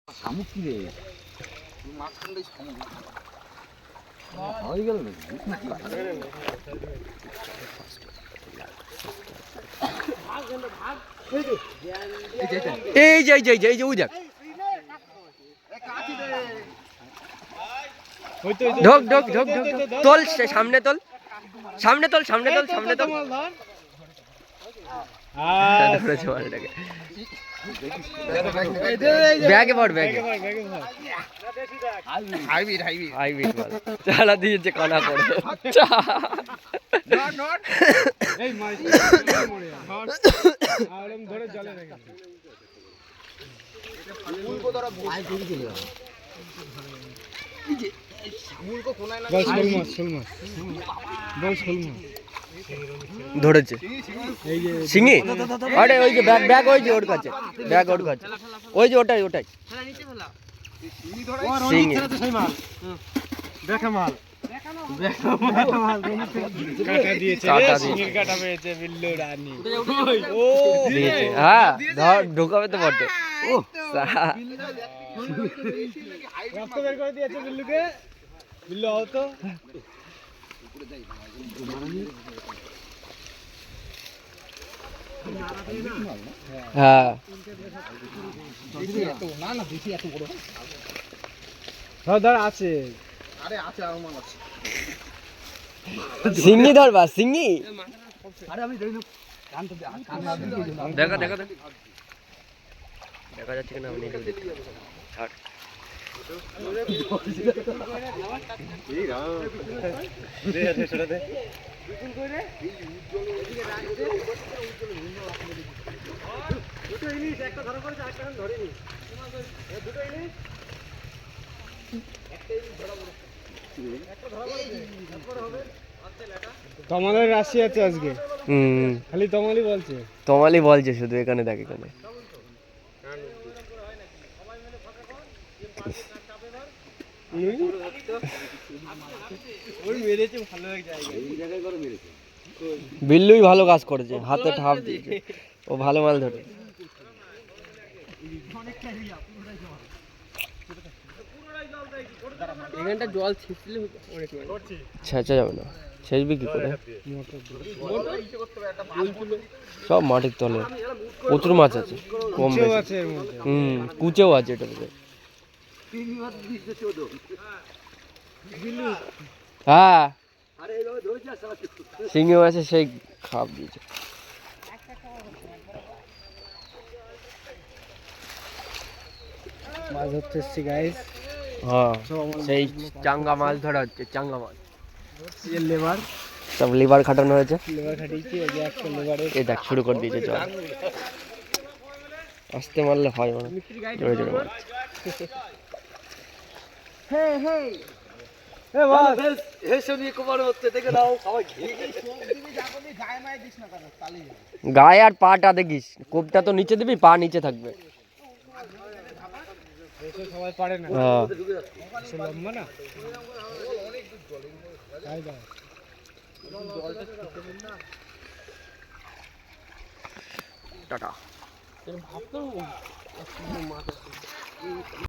শামুক কি রে? মাঝখানটাই শামুক। হয়ে গেল নাকি? এই যে ওই দেখ, ঢোক ঢোক ঢোক ঢোক তোল, সামনে তোল, সামনে তোল, সামনে তোল, সামনে তোল। ধরেছে মালটাকে, ব্যাগে ভর, ব্যাগে হাইব্রিড মাল চালা দিয়েছে কানা করে। ধরেছে শিঙি। আরে ওই যে ব্যাগ ওই যে ওর কাছে, ব্যাগ ওর কাছে, ওই যে ওটাই শিঙি। দেখা মাল হ্যাঁ ধর ঢোকাবে তো বটে। হ্যাঁ আছে, সিঙ্গি ধরবা, সিঙ্গি দেখা দেখা দেখা যাচ্ছে কিনা আমি দেখি। তমালের রাশি আছে আজকে, খালি তমালি বলছে শুধু। এখানে দেখ, এখানে বিল্লুই ভালো কাজ করেছে, হাতে ঠাপ দিয়েছে, ও ভালো মাল ধরে। এখানটা জল ছিটলে ছেঁচা যাবে না, ছেঁচবি কি করে? সব মাটির তলে প্রচুর মাছ আছে, কম বেশি। কুচেও আছে এটাতে। হ্যাঁ শিঙি মাছে সেই খাপ দিয়েছে। মাছ ধরতে এসছি গাইস। হ্যাঁ সেই চাঙ্গা মাছ ধরা হচ্ছে, চাঙ্গা মাছ। লেবার সব লিভার খাটানো হয়েছে, লেবার খাটিয়েছি। এই যে একটা লেবারে এই দেখ শুরু করে দিয়েছে জল। আস্তে মারলে হয় না, জোরে জোরে মারছে। গায়ে আর পাটা দেখিস, কোপটা তো নিচে দিবি, পা নিচে থাকবে। সবাই পারে না, লম্বা না। টাটা।